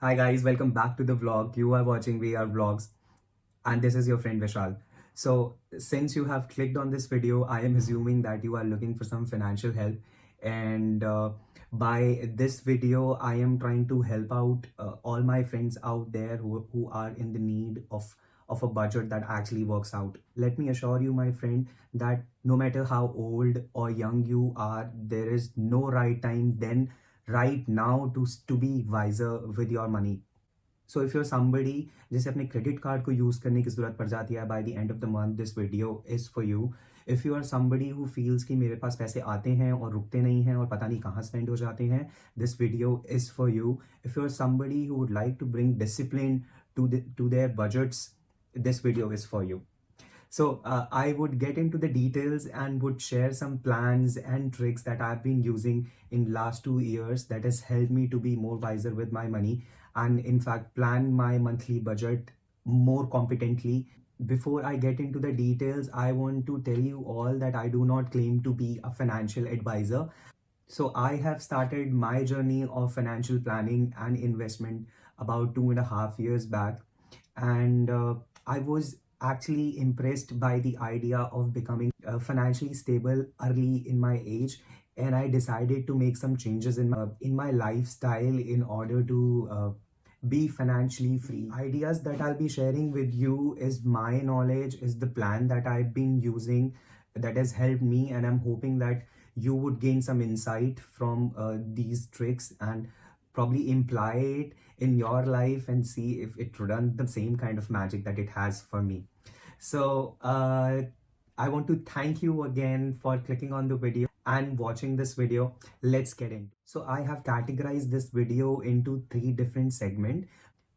Hi guys, welcome back to the vlog. You are watching VR Vlogs and this is your friend Vishal. So since you have clicked on this video, I am assuming that you are looking for some financial help, and by this video, I am trying to help out all my friends out there who are in the need of a budget that actually works out. Let me assure you, my friend, that no matter how old or young you are, there is no right time than right now to be wiser with your money. So if you're somebody जिसे अपने credit card को use करने की ज़रूरत पड़ जाती है by the end of the month, this video is for you. If you are somebody who feels कि मेरे पास पैसे आते हैं और रुकते नहीं हैं और पता नहीं कहाँ spend हो जाते हैं, this video is for you. If you're somebody who would like to bring discipline to their budgets, this video is for you. So I would get into the details and would share some plans and tricks that I've been using in last 2 years that has helped me to be more wiser with my money and in fact plan my monthly budget more competently. Before I get into the details, I want to tell you all that I do not claim to be a financial advisor. So I have started my journey of financial planning and investment about 2.5 years back, and I was actually impressed by the idea of becoming financially stable early in my age, and I decided to make some changes in my lifestyle in order to be financially free. Ideas that I'll be sharing with you is my knowledge, is the plan that I've been using that has helped me, and I'm hoping that you would gain some insight from these tricks and probably imply it in your life and see if it runs the same kind of magic that it has for me. So I want to thank you again for clicking on the video and watching this video. Let's get in. So I have categorized this video into 3 different segments.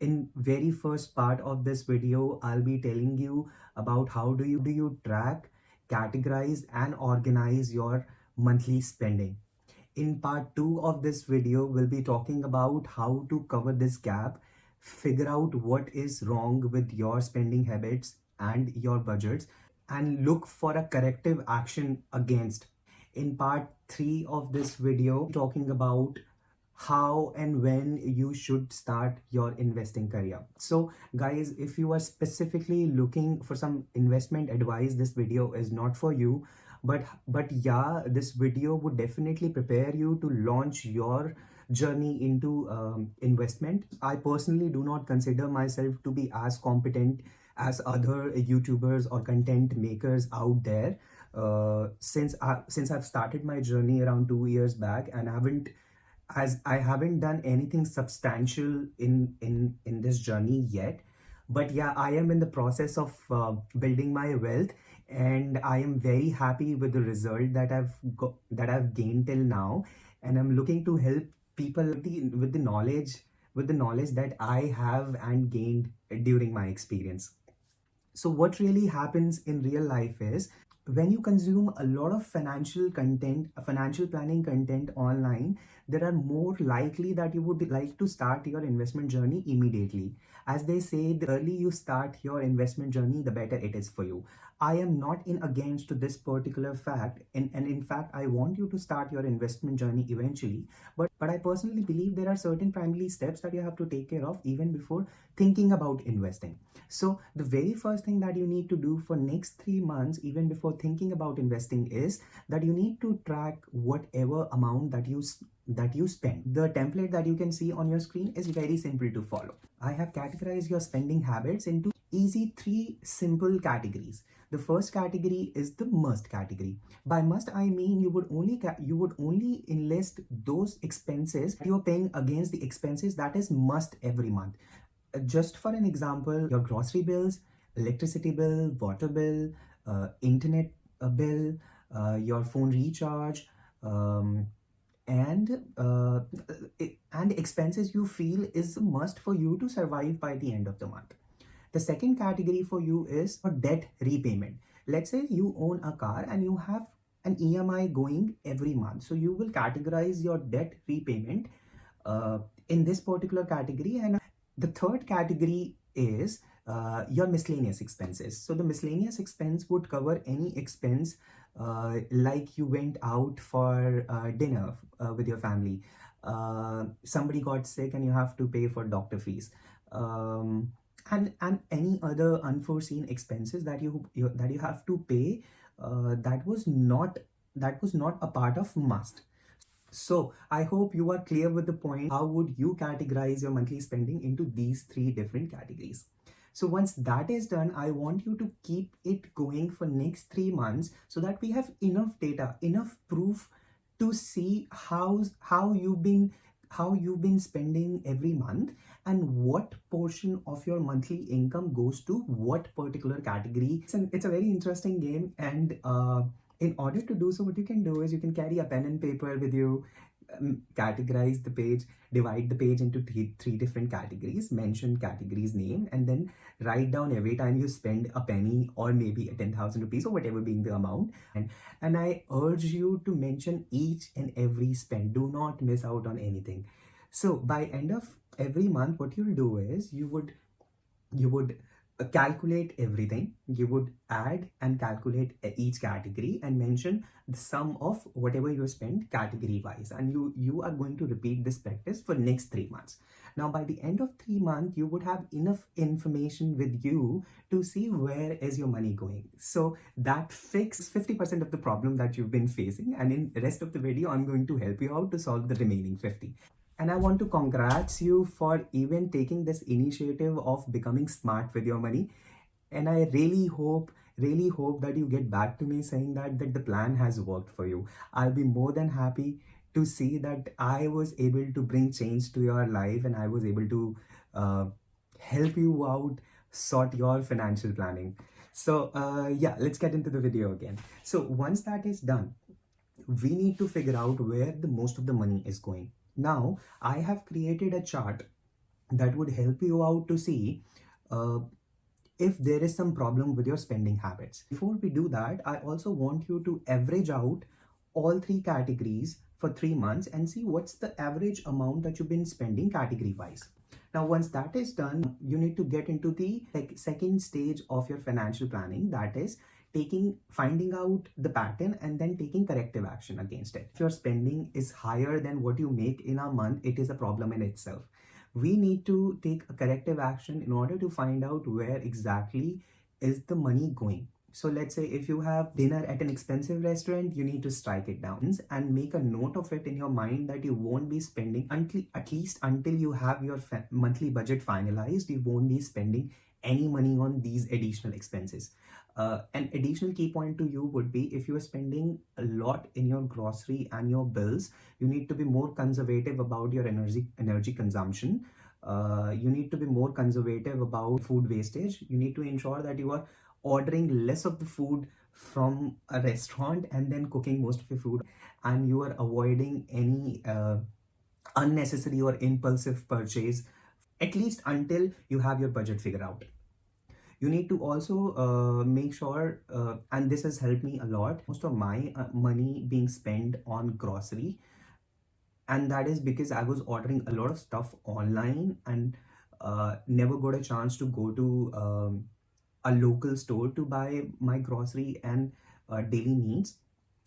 In very first part of this video, I'll be telling you about how do you track, categorize and organize your monthly spending. In part 2 of this video, we'll be talking about how to cover this gap, figure out what is wrong with your spending habits and your budgets, and look for a corrective action against. In part 3 of this video, talking about how and when you should start your investing career. So guys, if you are specifically looking for some investment advice, this video is not for you. But yeah, this video would definitely prepare you to launch your journey into investment. I personally do not consider myself to be as competent as other YouTubers or content makers out there. Since I've started my journey around 2 years back, and I haven't done anything substantial in this journey yet. But yeah, I am in the process of building my wealth, and I am very happy with the result that I've gained till now, and I'm looking to help people with the knowledge that I have and gained during my experience. So what really happens in real life is, when you consume a lot of financial content, financial planning content online, there are more likely that you would like to start your investment journey immediately. As they say, the early you start your investment journey, the better it is for you. I am not in against to this particular fact, and in fact, I want you to start your investment journey eventually. But I personally believe there are certain primary steps that you have to take care of even before thinking about investing. So the very first thing that you need to do for next 3 months, even before thinking about investing, is that you need to track whatever amount that you spend. The template that you can see on your screen is very simple to follow. I have categorized your spending habits into easy 3 simple categories. The first category is the must category. By must, I mean you would only enlist those expenses you are paying against the expenses that is must every month. Just for an example, your grocery bills, electricity bill, water bill, internet bill, your phone recharge, and expenses you feel is a must for you to survive by the end of the month. The second category for you is for debt repayment. Let's say you own a car and you have an EMI going every month. So you will categorize your debt repayment in this particular category. And the third category is your miscellaneous expenses. So the miscellaneous expense would cover any expense like you went out for dinner with your family, somebody got sick and you have to pay for doctor fees, um, and any other unforeseen expenses that that you have to pay, that was not a part of must. So I hope you are clear with the point. How would you categorize your monthly spending into these three different categories? So once that is done, I want you to keep it going for next 3 months so that we have enough data, enough proof to see how you've been spending every month, and what portion of your monthly income goes to what particular category. It's a very interesting game, and in order to do so, what you can do is you can carry a pen and paper with you, categorize the page, divide the page into three different categories, mention categories name, and then write down every time you spend a penny or maybe a 10,000 rupees or whatever being the amount. And I urge you to mention each and every spend. Do not miss out on anything. So by end of every month, what you'll do is you would calculate everything. You would add and calculate each category and mention the sum of whatever you spend category wise, and you are going to repeat this practice for next 3 months. Now by the end of 3 months, you would have enough information with you to see where is your money going. So that fixes 50% of the problem that you've been facing, and in the rest of the video I'm going to help you out to solve the remaining 50. And I want to congrats you for even taking this initiative of becoming smart with your money. And I really hope that you get back to me saying that the plan has worked for you. I'll be more than happy to see that I was able to bring change to your life, and I was able to help you out sort your financial planning. So yeah, let's get into the video again. So once that is done, we need to figure out where the most of the money is going. Now, I have created a chart that would help you out to see if there is some problem with your spending habits. Before we do that, I also want you to average out all three categories for 3 months and see what's the average amount that you've been spending category wise. Now, once that is done, you need to get into the second stage of your financial planning, that is finding out the pattern and then taking corrective action against it. If your spending is higher than what you make in a month, it is a problem in itself. We need to take a corrective action in order to find out where exactly is the money going. So let's say if you have dinner at an expensive restaurant, you need to strike it down and make a note of it in your mind that you won't be spending at least until you have your monthly budget finalized. You won't be spending any money on these additional expenses. An additional key point to you would be, if you are spending a lot in your grocery and your bills, you need to be more conservative about your energy consumption. You need to be more conservative about food wastage. You need to ensure that you are ordering less of the food from a restaurant and then cooking most of your food, and you are avoiding any unnecessary or impulsive purchase, at least until you have your budget figured out. You need to also make sure, and this has helped me a lot, most of my money being spent on grocery, and that is because I was ordering a lot of stuff online and never got a chance to go to a local store to buy my grocery and daily needs.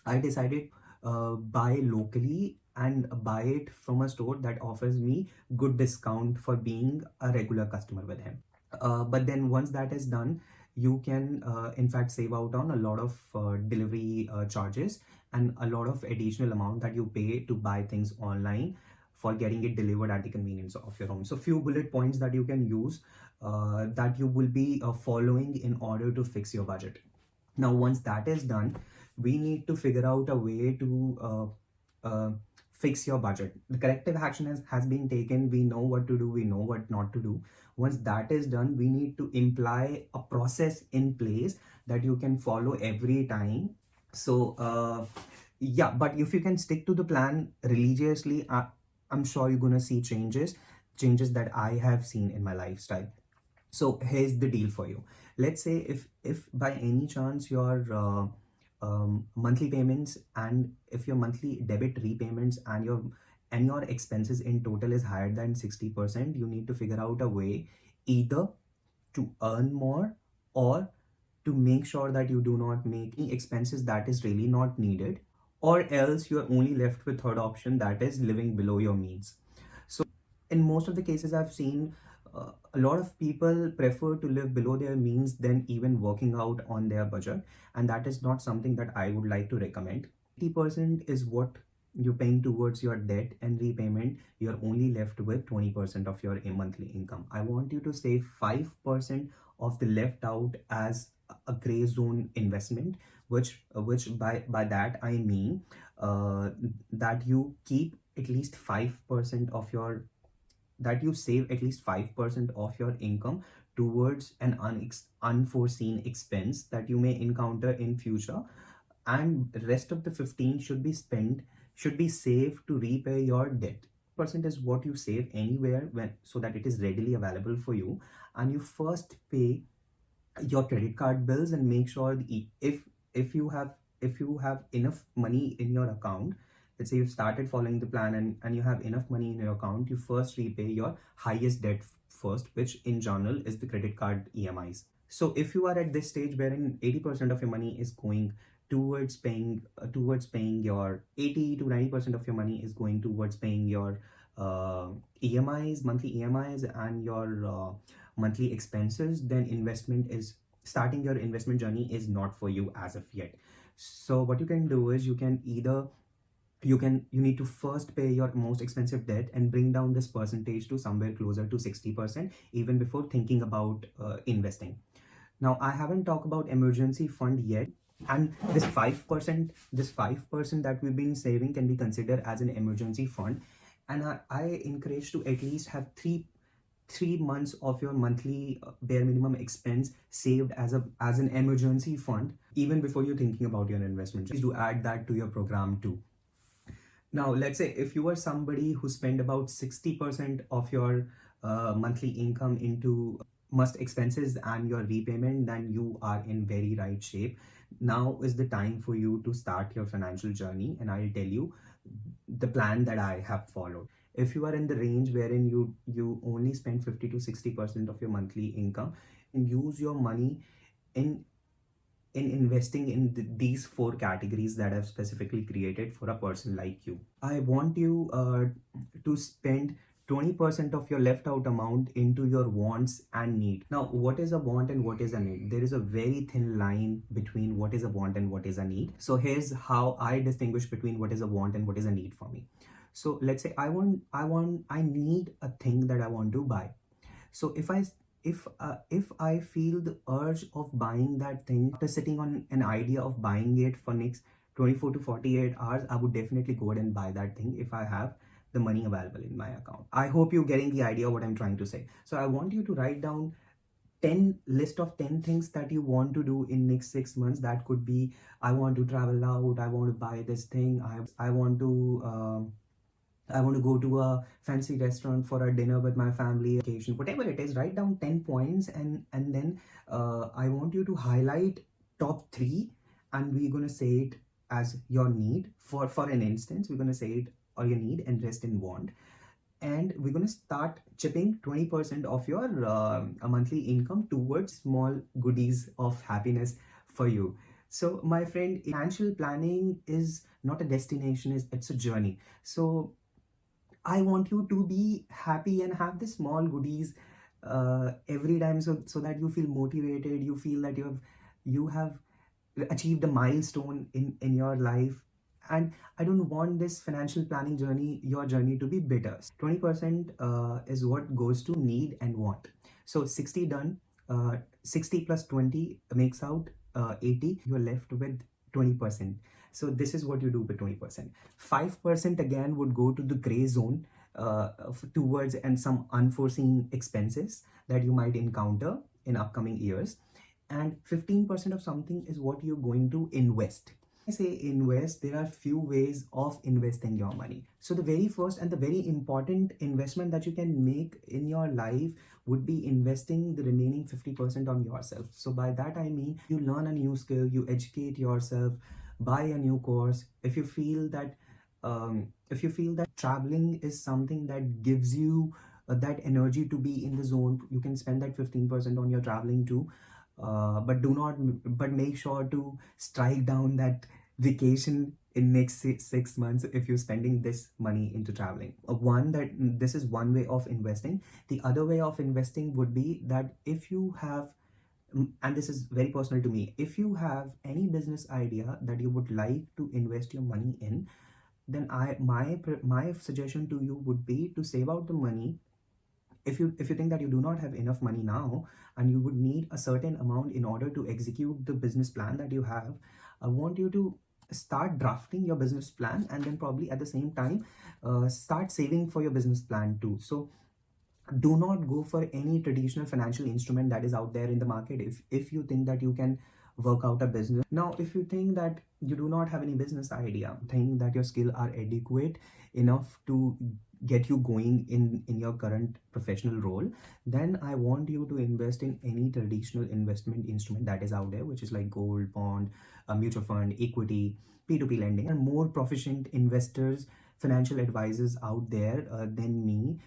I decided buy locally and buy it from a store that offers me good discount for being a regular customer with him. But then once that is done, you can in fact save out on a lot of delivery charges and a lot of additional amount that you pay to buy things online for getting it delivered at the convenience of your home. So few bullet points that you can use that you will be following in order to fix your budget. Now, once that is done, we need to figure out a way to fix your budget. The corrective action has been taken. We know what to do. We know what not to do. Once that is done, we need to imply a process in place that you can follow every time. So yeah, but if you can stick to the plan religiously, I'm sure you're gonna see changes that I have seen in my lifestyle. So here's the deal for you. Let's say if by any chance your monthly payments, and if your monthly debit repayments and your expenses in total is higher than 60%, you need to figure out a way either to earn more or to make sure that you do not make any expenses that is really not needed, or else you're only left with third option, that is living below your means. So in most of the cases I've seen, a lot of people prefer to live below their means than even working out on their budget, and that is not something that I would like to recommend. 80% is what you're paying towards your debt and repayment. You're only left with 20% of your monthly income. I want you to save 5% of the left out as a gray zone investment, which by that I mean that you keep at least 5% of your that you save at least 5% of your income towards an unforeseen expense that you may encounter in future, and the rest of the 15 should be saved to repay your debt. Percent is what you save anywhere when so that it is readily available for you, and you first pay your credit card bills and make sure if you have enough money in your account. Let's say you've started following the plan and you have enough money in your account, you first repay your highest debt first, which in general is the credit card EMIs. So if you are at this stage wherein 80% of your money is going towards paying your 80 to 90% of your money is going towards paying your EMIs, monthly EMIs, and your monthly expenses, then starting your investment journey is not for you as of yet. So what you can do is you need to first pay your most expensive debt and bring down this percentage to somewhere closer to 60% even before thinking about investing. Now I haven't talked about emergency fund yet, and this 5% that we've been saving can be considered as an emergency fund, and I encourage to at least have three months of your monthly bare minimum expense saved as an emergency fund even before you're thinking about your investment. Please do add that to your program too. Now let's say if you are somebody who spend about 60% of your monthly income into must expenses and your repayment, then you are in very right shape. Now is the time for you to start your financial journey, and I'll tell you the plan that I have followed. If you are in the range wherein you only spend 50 to 60% of your monthly income, and use your money in investing in these four categories that I've specifically created for a person like you. I want you to spend 20% of your left out amount into your wants and need. Now, what is a want and what is a need? There is a very thin line between what is a want and what is a need. So here's how I distinguish between what is a want and what is a need for me. So let's say I need a thing that I want to buy. So if I feel the urge of buying that thing after sitting on an idea of buying it for next 24 to 48 hours, I would definitely go ahead and buy that thing if I have the money available in my account. I hope you're getting the idea what I'm trying to say. So I want you to write down 10 list of 10 things that you want to do in next 6 months. That could be, I want to travel out, I want to buy this thing, I want to go to a fancy restaurant for a dinner with my family, vacation, whatever it is. Write down 10 points, and then I want you to highlight top 3, and we're going to say it as your need. For an instance, we're going to say it or your need and rest in want, and we're going to start chipping 20% of your monthly income towards small goodies of happiness for you. So my friend, financial planning is not a destination, it's a journey. So I want you to be happy and have the small goodies every time, so that you feel motivated, you feel that you have achieved a milestone in your life. And I don't want this financial planning journey, your journey, to be bitter. 20% is what goes to need and want. So 60 done, 60 plus 20 makes out 80. You're left with 20%. So this is what you do with 20%. 5% again would go to the gray zone towards and some unforeseen expenses that you might encounter in upcoming years. And 15% of something is what you're going to invest. I say invest, there are few ways of investing your money. So the very first and the very important investment that you can make in your life would be investing the remaining 50% on yourself. So by that I mean, you learn a new skill, you educate yourself, buy a new course. If you feel that traveling is something that gives you that energy to be in the zone, you can spend that 15% on your traveling too. But make sure to strike down that vacation in next 6 months if you're spending this money into traveling. One, that this is one way of investing. The other way of investing would be that if you have, and this is very personal to me, if you have any business idea that you would like to invest your money in, then my suggestion to you would be to save out the money. If you think that you do not have enough money now and you would need a certain amount in order to execute the business plan that you have, I want you to start drafting your business plan, and then probably at the same time start saving for your business plan too. So do not go for any traditional financial instrument that is out there in the market if you think that you can work out a business. Now, if you think that you do not have any business idea, think that your skill are adequate enough to get you going in your current professional role, then I want you to invest in any traditional investment instrument that is out there, which is like gold, bond, mutual fund, equity, P2P lending. And more proficient investors, financial advisors out there than me,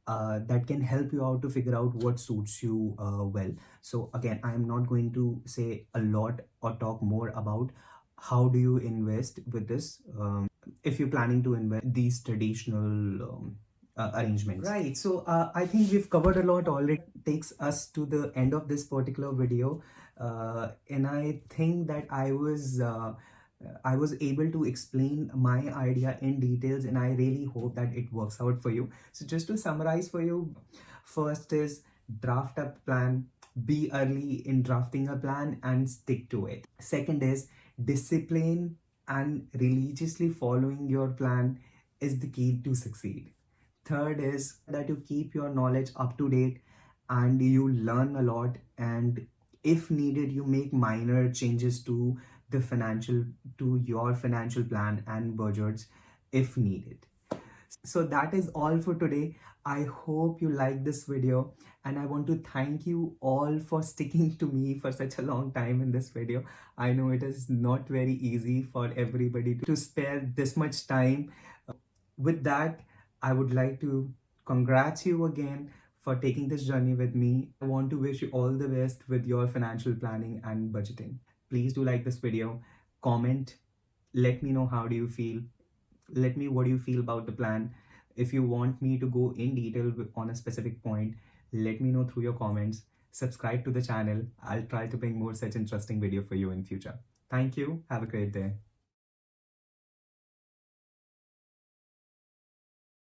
that can help you out to figure out what suits you well. So again, I am not going to say a lot or talk more about how do you invest with this, if you're planning to invest these traditional arrangements. Right. So I think we've covered a lot already. Takes us to the end of this particular video, and I think that I was able to explain my idea in details, and I really hope that it works out for you. So just to summarize for you, first is draft a plan, be early in drafting a plan and stick to it. Second is discipline and religiously following your plan is the key to succeed. Third is that you keep your knowledge up to date and you learn a lot, and if needed you make minor changes to your financial plan and budgets if needed. So that is all for today. I hope you like this video, and I want to thank you all for sticking to me for such a long time in this video. I know it is not very easy for everybody to spare this much time. With that, I would like to congratulate you again for taking this journey with me. I want to wish you all the best with your financial planning and budgeting. Please do like this video, comment, let me know how do you feel. Let me what do you feel about the plan. If you want me to go in detail on a specific point, let me know through your comments. Subscribe to the channel. I'll try to bring more such interesting video for you in future. Thank you. Have a great day.